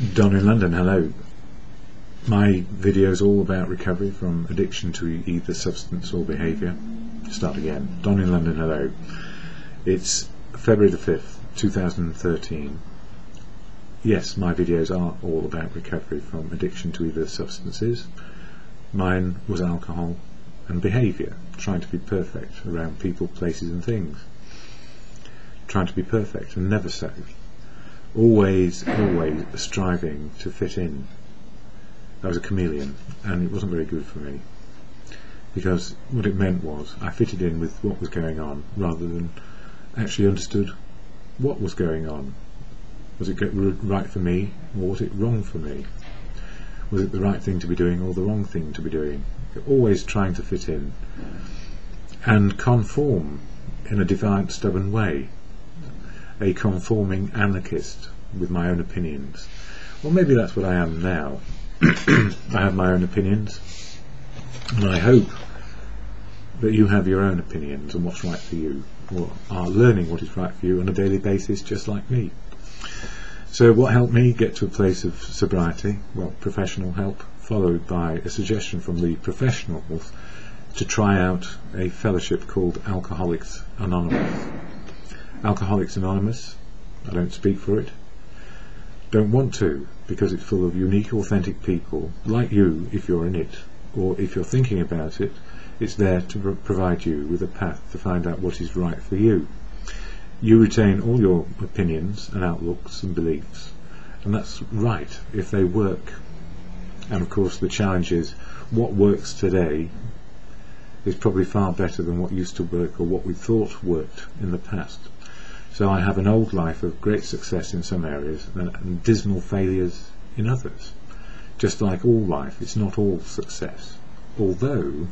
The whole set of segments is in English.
Don in London, hello. My video is all about recovery from addiction to either substance or behaviour. Start again. Don in London, hello. It's February the 5th, 2013. Yes, my videos are all about recovery from addiction to either substances. Mine was alcohol and behaviour, trying to be perfect around people, places and things. Trying to be perfect and never so. Always striving to fit in. I was a chameleon, and it wasn't very good for me, because what it meant was I fitted in with what was going on rather than actually understood what was going on. Was it right for me, or was it wrong for me? Was it the right thing to be doing or the wrong thing to be doing? Always trying to fit in and conform in a defiant, stubborn way. A conforming anarchist with my own opinions. Well, maybe that's what I am now. I have my own opinions, and I hope that you have your own opinions on what's right for you, or are learning what is right for you on a daily basis, just like me. So what helped me get to a place of sobriety? Well, professional help, followed by a suggestion from the professionals to try out a fellowship called Alcoholics Anonymous. Alcoholics Anonymous, I don't speak for it, don't want to, because it's full of unique, authentic people like you if you're in it, or if you're thinking about it, it's there to provide you with a path to find out what is right for you. You retain all your opinions and outlooks and beliefs, and that's right if they work. And of course the challenge is, what works today is probably far better than what used to work or what we thought worked in the past. So I have an old life of great success in some areas and dismal failures in others. Just like all life, it's not all success, although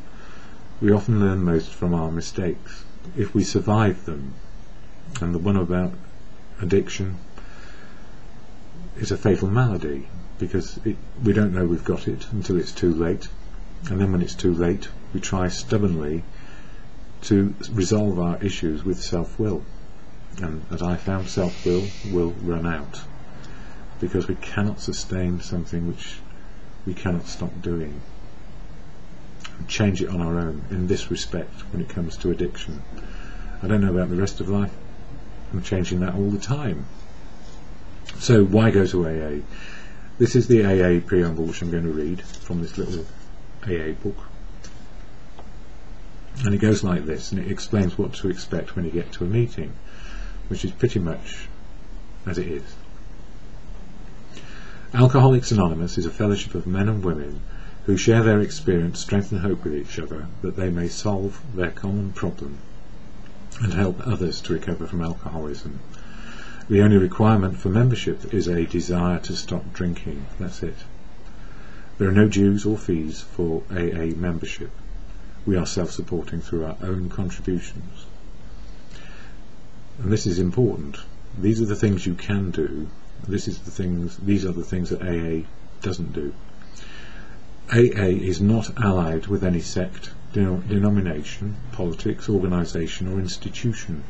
we often learn most from our mistakes if we survive them. And the one about addiction is a fatal malady, because we don't know we've got it until it's too late, and then when it's too late we try stubbornly to resolve our issues with self-will. And as I found, self-will will run out, because we cannot sustain something which we cannot stop doing and change it on our own in this respect when it comes to addiction. I don't know about the rest of life, I'm changing that all the time. So why go to AA? This is the AA preamble which I'm going to read from this little AA book, and it goes like this, and it explains what to expect when you get to a meeting, which is pretty much as it is. Alcoholics Anonymous is a fellowship of men and women who share their experience, strength and hope with each other, that they may solve their common problem and help others to recover from alcoholism. The only requirement for membership is a desire to stop drinking. That's it. There are no dues or fees for AA membership. We are self-supporting through our own contributions. And this is important. These are the things you can do. These are the things that AA doesn't do. AA is not allied with any sect, denomination, politics, organisation or institution.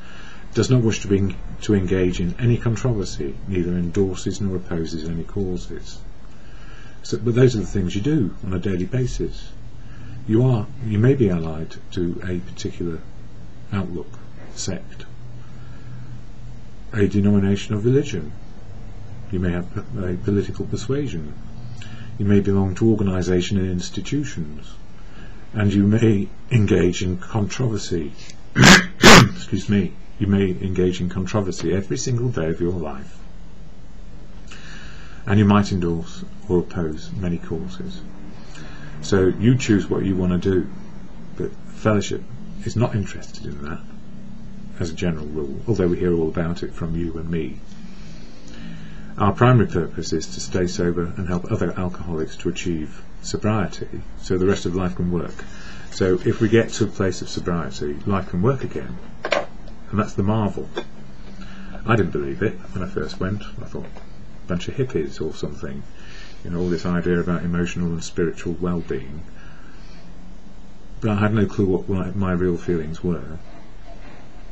Does not wish to engage in any controversy, neither endorses nor opposes any causes. But those are the things you do on a daily basis. You may be allied to a particular outlook, sect, a denomination of religion. You may have a political persuasion. You may belong to organisation and institutions, and you may engage in controversy. Excuse me. You may engage in controversy every single day of your life, and you might endorse or oppose many causes. So you choose what you want to do, but fellowship is not interested in that as a general rule, although we hear all about it from you and me. Our primary purpose is to stay sober and help other alcoholics to achieve sobriety so the rest of life can work. So if we get to a place of sobriety, life can work again, and that's the marvel. I didn't believe it when I first went. I thought, a bunch of hippies or something, all this idea about emotional and spiritual well-being, but I had no clue what my real feelings were.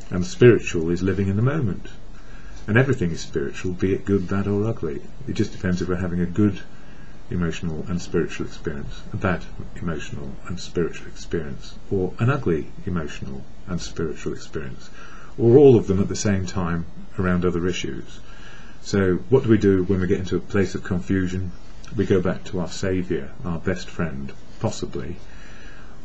And spiritual is living in the moment. And everything is spiritual, be it good, bad or ugly. It just depends if we're having a good emotional and spiritual experience, a bad emotional and spiritual experience, or an ugly emotional and spiritual experience, or all of them at the same time around other issues. So what do we do when we get into a place of confusion? We go back to our saviour, our best friend, possibly,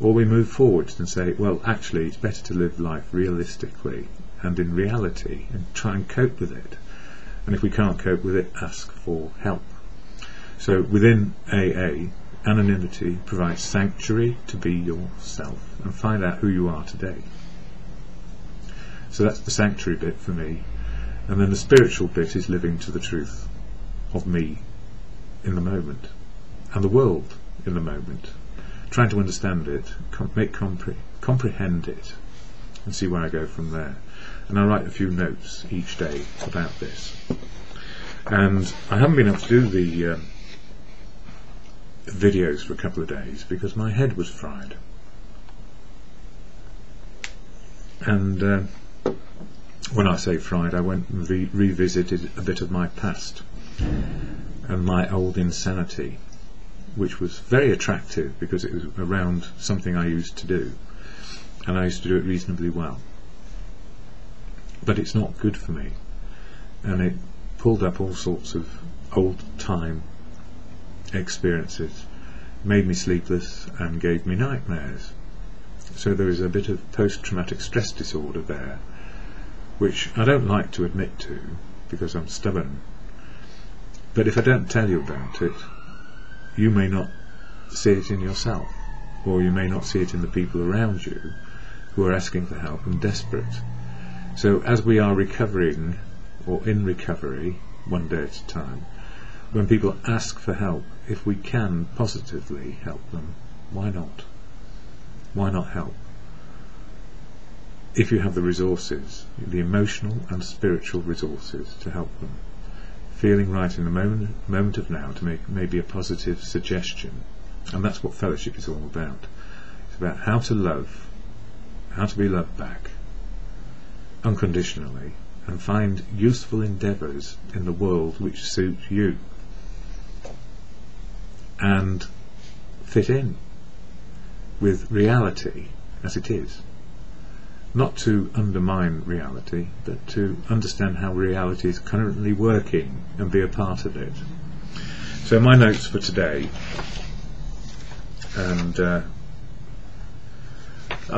or we move forwards and say, well, actually it's better to live life realistically and in reality and try and cope with it. And if we can't cope with it, ask for help. So within AA, anonymity provides sanctuary to be yourself and find out who you are today. So that's the sanctuary bit for me. And then the spiritual bit is living to the truth of me in the moment and the world in the moment, trying to understand it, comprehend it, and see where I go from there. And I write a few notes each day about this. And I haven't been able to do the videos for a couple of days because my head was fried. And when I say fried, I went and revisited a bit of my past and my old insanity, which was very attractive because it was around something I used to do, and I used to do it reasonably well. But it's not good for me, and it pulled up all sorts of old time experiences, made me sleepless and gave me nightmares. So there is a bit of post-traumatic stress disorder there, which I don't like to admit to because I'm stubborn. But if I don't tell you about it, you may not see it in yourself, or you may not see it in the people around you who are asking for help and desperate. So as we are recovering, or in recovery, one day at a time, when people ask for help, if we can positively help them, why not? Why not help? If you have the resources, the emotional and spiritual resources to help them, feeling right in the moment of now to make maybe a positive suggestion. And that's what fellowship is all about. It's about how to love, how to be loved back unconditionally, and find useful endeavours in the world which suit you and fit in with reality as it is. Not to undermine reality, but to understand how reality is currently working and be a part of it. So my notes for today, and I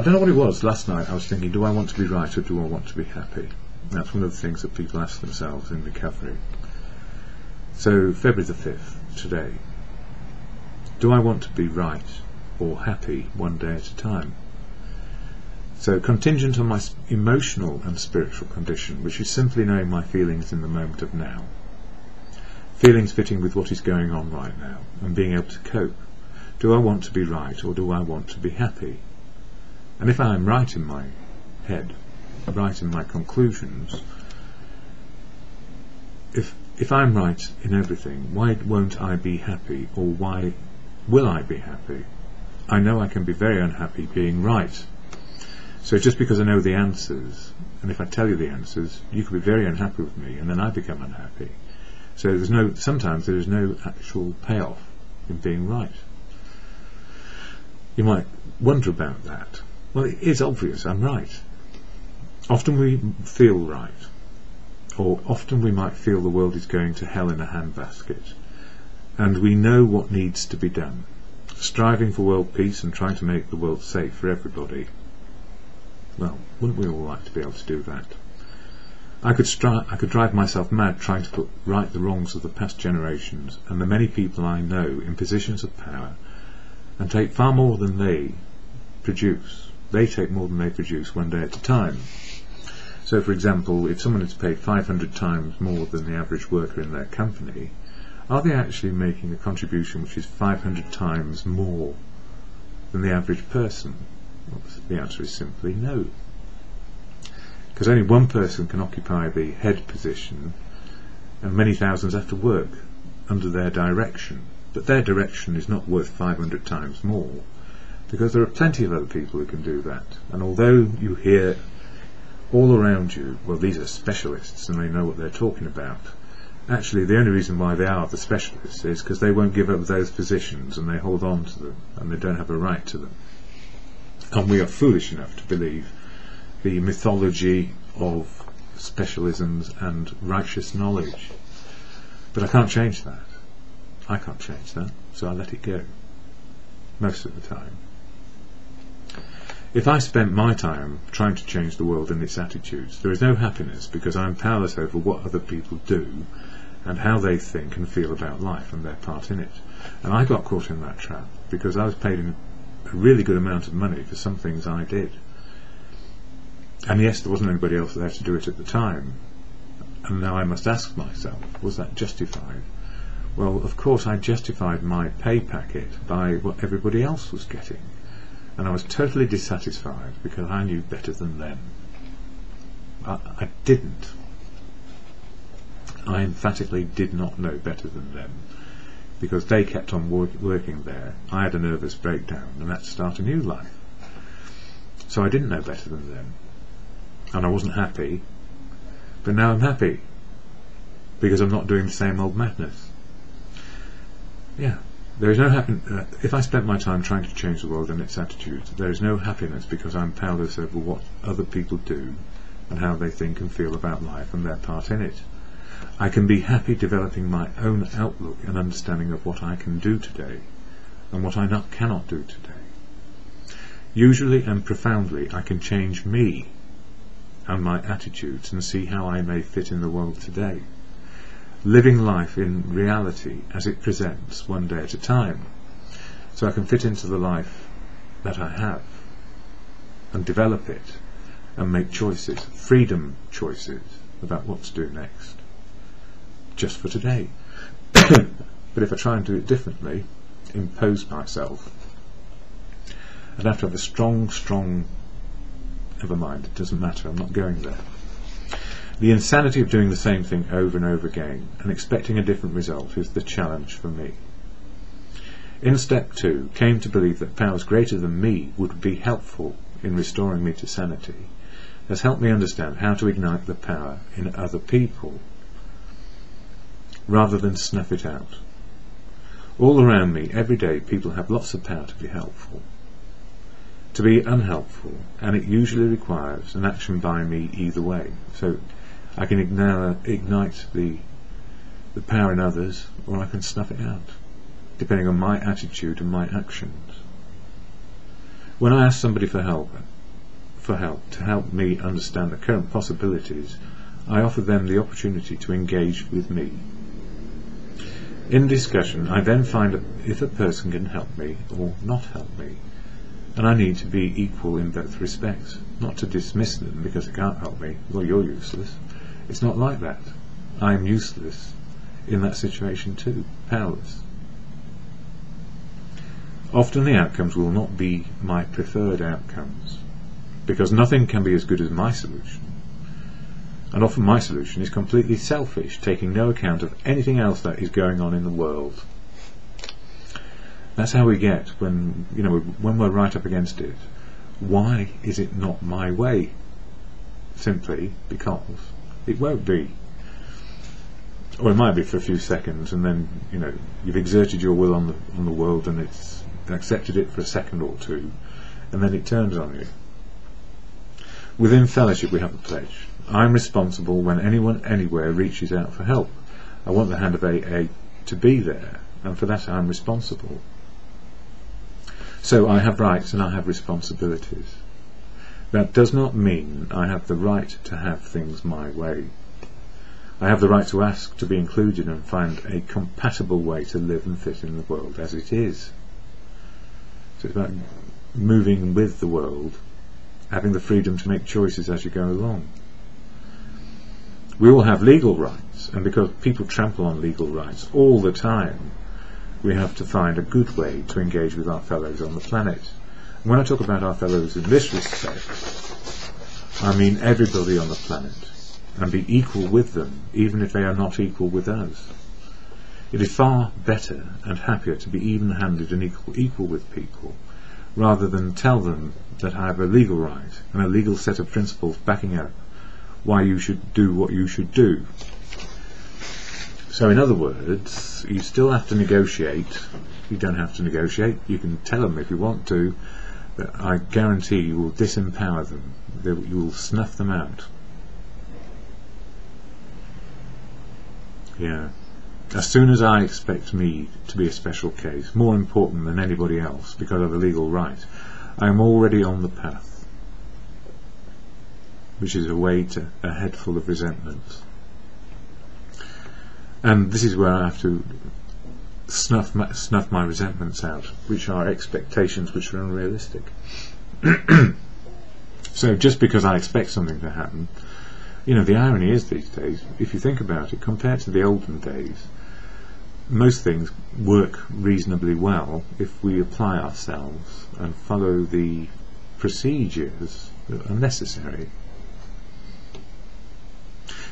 don't know what it was. Last night I was thinking, do I want to be right or do I want to be happy? That's one of the things that people ask themselves in recovery. So February the 5th, today, do I want to be right or happy one day at a time? So contingent on my emotional and spiritual condition, which is simply knowing my feelings in the moment of now, feelings fitting with what is going on right now, and being able to cope. Do I want to be right or do I want to be happy? And if I am right in my head, right in my conclusions, if I'm right in everything, why won't I be happy, or why will I be happy? I know I can be very unhappy being right. So just because I know the answers, and if I tell you the answers, you could be very unhappy with me, and then I become unhappy. So sometimes there is no actual payoff in being right. You might wonder about that. Well, it is obvious, I'm right. Often we feel right, or often we might feel the world is going to hell in a handbasket, and we know what needs to be done, striving for world peace and trying to make the world safe for everybody. Well, wouldn't we all like to be able to do that? I could drive myself mad trying to put right the wrongs of the past generations and the many people I know in positions of power, and take far more than they produce. They take more than they produce one day at a time. So for example, if someone is paid 500 times more than the average worker in their company, are they actually making a contribution which is 500 times more than the average person? Well, the answer is simply no. Because only one person can occupy the head position, and many thousands have to work under their direction. But their direction is not worth 500 times more, because there are plenty of other people who can do that. And although you hear all around you, well, these are specialists and they know what they're talking about. Actually, the only reason why they are the specialists is because they won't give up those positions and they hold on to them and they don't have a right to them. And we are foolish enough to believe the mythology of specialisms and righteous knowledge. But I can't change that. I can't change that, so I let it go. Most of the time. If I spent my time trying to change the world and its attitudes, there is no happiness because I am powerless over what other people do and how they think and feel about life and their part in it. And I got caught in that trap because I was paid a really good amount of money for some things I did. And yes, there wasn't anybody else there to do it at the time. And now I must ask myself, was that justified? Well, of course I justified my pay packet by what everybody else was getting. And I was totally dissatisfied because I knew better than them. I didn't. I emphatically did not know better than them because they kept on working there. I had a nervous breakdown and had to start a new life. So I didn't know better than them. And I wasn't happy. But now I'm happy because I'm not doing the same old madness. Yeah. There is no happiness. If I spent my time trying to change the world and its attitudes, there is no happiness because I'm powerless over what other people do and how they think and feel about life and their part in it. I can be happy developing my own outlook and understanding of what I can do today and what I cannot do today. Usually and profoundly, I can change me and my attitudes and see how I may fit in the world today. Living life in reality as it presents one day at a time, so I can fit into the life that I have and develop it and make choices, freedom choices about what to do next, just for today. But if I try and do it differently, impose myself, I'd have to have a strong, never mind, it doesn't matter, I'm not going there. The insanity of doing the same thing over and over again and expecting a different result is the challenge for me. In step 2, came to believe that powers greater than me would be helpful in restoring me to sanity, has helped me understand how to ignite the power in other people rather than snuff it out. All around me, every day, people have lots of power to be helpful, to be unhelpful, and it usually requires an action by me either way. So I can ignite the power in others, or I can snuff it out, depending on my attitude and my actions. When I ask somebody for help to help me understand the current possibilities, I offer them the opportunity to engage with me. In discussion, I then find if a person can help me or not help me, and I need to be equal in both respects, not to dismiss them because they can't help me. Well, you're useless. It's not like that. I am useless in that situation too, powerless. Often the outcomes will not be my preferred outcomes, because nothing can be as good as my solution. And often my solution is completely selfish, taking no account of anything else that is going on in the world. That's how we get when we're right up against it. Why is it not my way? Simply because it won't be. Or it might be for a few seconds, and then you've exerted your will on the world, and it's accepted it for a second or two, and then it turns on you. Within fellowship we have a pledge. I'm responsible when anyone anywhere reaches out for help. I want the hand of AA to be there, and for that I'm responsible. So I have rights and I have responsibilities. That does not mean I have the right to have things my way. I have the right to ask to be included and find a compatible way to live and fit in the world as it is. So it's about moving with the world, having the freedom to make choices as you go along. We all have legal rights, and because people trample on legal rights all the time, we have to find a good way to engage with our fellows on the planet. And when I talk about our fellows in this respect, I mean everybody on the planet, and be equal with them, even if they are not equal with us. It is far better and happier to be even-handed and equal with people, rather than tell them that I have a legal right and a legal set of principles backing up why you should do what you should do. So in other words, you still have to negotiate. You don't have to negotiate. You can tell them if you want to, but I guarantee you will disempower them. You will snuff them out. Yeah. As soon as I expect me to be a special case, more important than anybody else because of a legal right, I am already on the path, which is a head full of resentment. And this is where I have to snuff my resentments out, which are expectations which are unrealistic. So just because I expect something to happen, you know, the irony is these days, if you think about it, compared to the olden days, most things work reasonably well if we apply ourselves and follow the procedures that are necessary.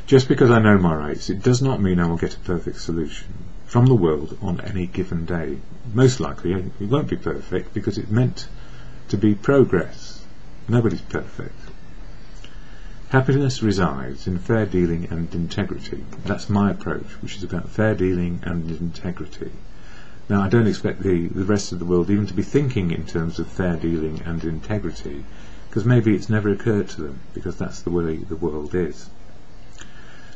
Just because I know my rights, it does not mean I will get a perfect solution from the world on any given day. Most likely it won't be perfect because it's meant to be progress. Nobody's perfect. Happiness resides in fair dealing and integrity. That's my approach, which is about fair dealing and integrity. Now, I don't expect the rest of the world even to be thinking in terms of fair dealing and integrity, because maybe it's never occurred to them, because that's the way the world is.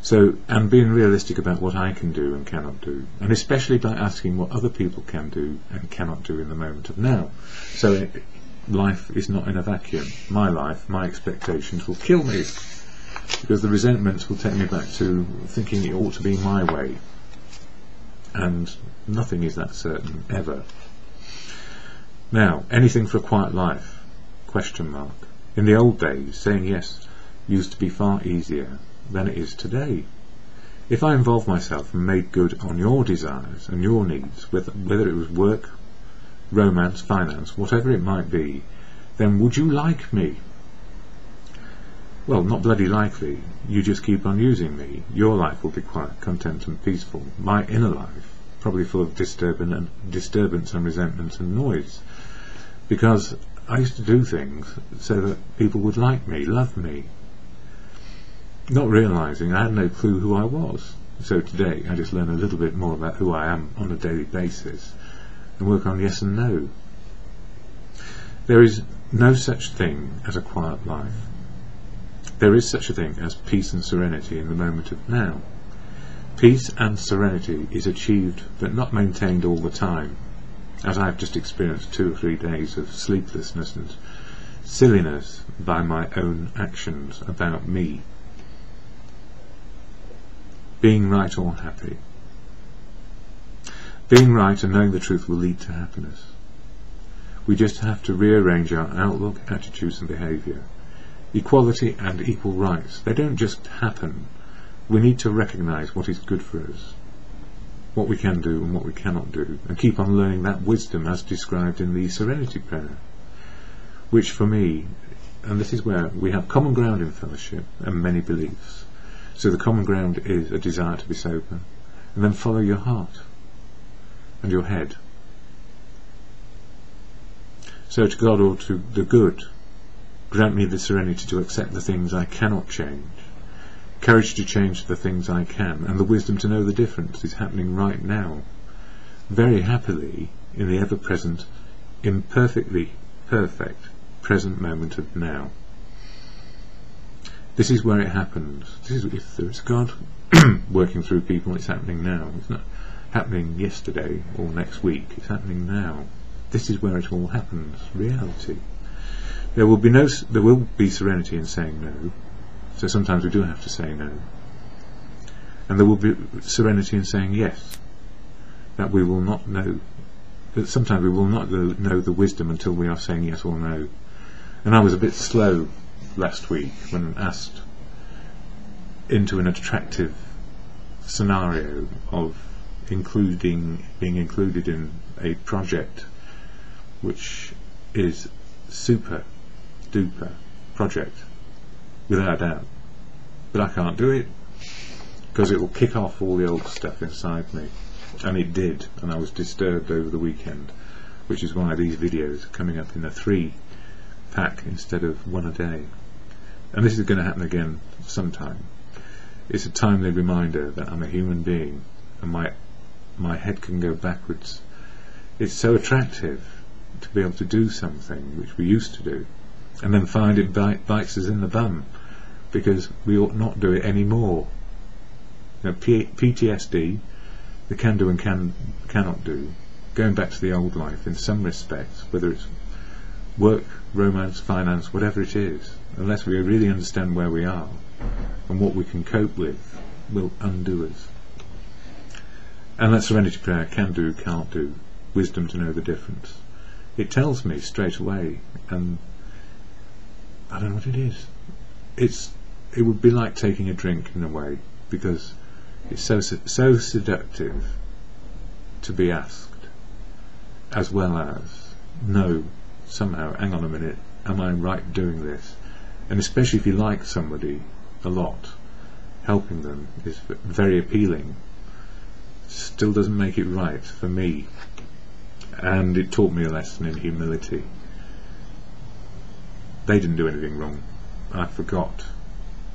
So, and being realistic about what I can do and cannot do, and especially by asking what other people can do and cannot do in the moment of now. So life is not in a vacuum. My life, my expectations will kill me, because the resentments will take me back to thinking it ought to be my way, and nothing is that certain ever. Now, anything for a quiet life? Question mark. In the old days, saying yes used to be far easier than it is today. If I involved myself and made good on your desires and your needs, whether it was work, romance, finance, whatever it might be, then would you like me? Well, not bloody likely. You just keep on using me. Your life will be quiet, content and peaceful. My inner life, probably full of disturbance and resentment and noise. Because I used to do things so that people would like me, love me, not realising I had no clue who I was. So today I just learn a little bit more about who I am on a daily basis and work on yes and no. There is no such thing as a quiet life. There is such a thing as peace and serenity in the moment of now. Peace and serenity is achieved but not maintained all the time, as I have just experienced 2 or 3 days of sleeplessness and silliness by my own actions about me. Being right or happy. Being right and knowing the truth will lead to happiness. We just have to rearrange our outlook, attitudes and behaviour. Equality and equal rights, they don't just happen. We need to recognise what is good for us, what we can do and what we cannot do, and keep on learning that wisdom as described in the Serenity Prayer, which for me, and this is where we have common ground in fellowship and many beliefs. So the common ground is a desire to be sober, and then follow your heart and your head. So to God or to the good, grant me the serenity to accept the things I cannot change, courage to change the things I can, and the wisdom to know the difference is happening right now, very happily, in the ever-present, imperfectly perfect present moment of now. This is where it happens. This is, if there is God working through people, it's happening now. It's not happening yesterday or next week. It's happening now. This is where it all happens. Reality. There will be serenity in saying no. So sometimes we do have to say no. And there will be serenity in saying yes. That we will not know. That sometimes we will not know the wisdom until we are saying yes or no. And I was a bit slow last week when asked into an attractive scenario of being included in a project which is super duper project without a doubt, but I can't do it because it will kick off all the old stuff inside me, and it did, and I was disturbed over the weekend, which is why these videos are coming up in a 3-pack instead of 1 a day. and this is going to happen again sometime, it's a timely reminder that I'm a human being and my head can go backwards. It's so attractive to be able to do something which we used to do and then find it bites us in the bum because we ought not do it anymore. You know, PTSD, the can do and cannot do, going back to the old life in some respects, whether it's work, romance, finance, whatever it is, unless we really understand where we are and what we can cope with, will undo us. And that serenity prayer, can do, can't do, wisdom to know the difference. It tells me straight away, and I don't know what it is. It would be like taking a drink in a way, because it's so seductive to be asked, as well as no, somehow, hang on a minute, am I right doing this? And especially if you like somebody a lot, helping them is very appealing. Still doesn't make it right for me, and it taught me a lesson in humility. They didn't do anything wrong. I forgot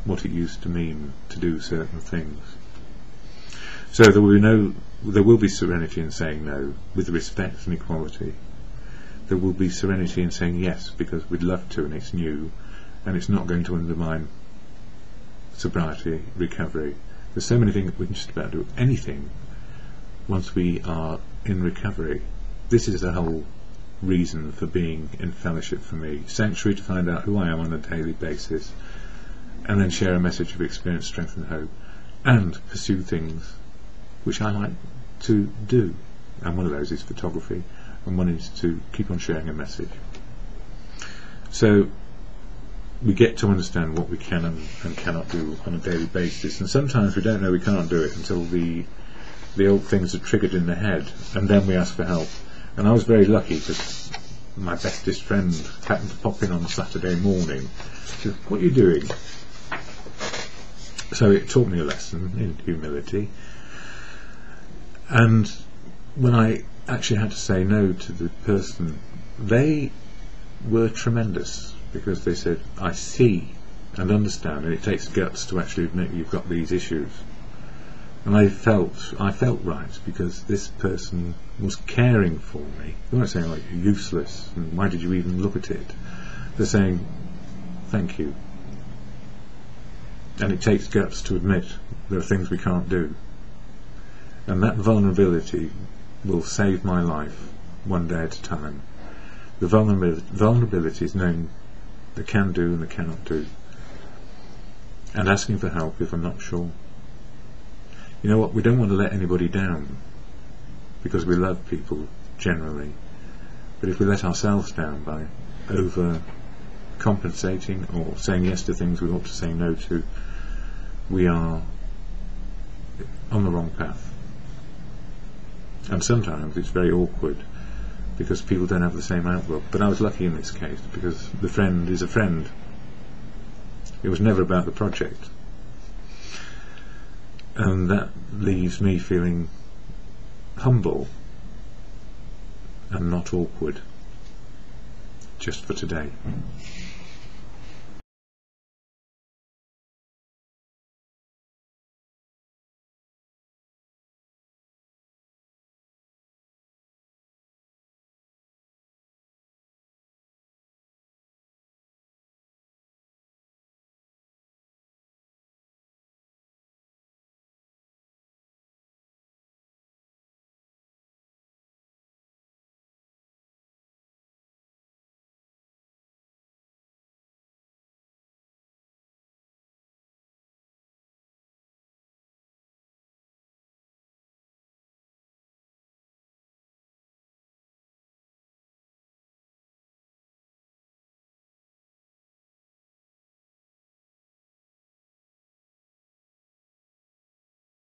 what it used to mean to do certain things. So there will be serenity in saying no, with respect and equality. There will be serenity in saying yes, because we'd love to, and it's new, and it's not going to undermine sobriety, recovery. There's so many things we can just about do anything once we are in recovery. This is the whole reason for being in fellowship for me. Sanctuary, to find out who I am on a daily basis, and then share a message of experience, strength and hope, and pursue things which I like to do. And one of those is photography, and one is to keep on sharing a message. So we get to understand what we can and cannot do on a daily basis, and sometimes we don't know we can't do it until the old things are triggered in the head, and then we ask for help. And I was very lucky because my bestest friend happened to pop in on Saturday morning. She said, "What are you doing?" So it taught me a lesson in humility. And when I actually had to say no to the person, they were tremendous, because they said, "I see and understand, and it takes guts to actually admit you've got these issues." And I felt right, because this person was caring for me. They weren't saying, like, "You're useless, and why did you even look at it?" They're saying, "Thank you." And it takes guts to admit there are things we can't do. And that vulnerability will save my life one day at a time. The vulnerability is knowing the can do and the cannot do, and asking for help if I'm not sure. You know what, we don't want to let anybody down, because we love people generally, but if we let ourselves down by over compensating or saying yes to things we ought to say no to, we are on the wrong path. And sometimes it's very awkward because people don't have the same outlook. But I was lucky in this case, because the friend is a friend. It was never about the project, and that leaves me feeling humble and not awkward, just for today.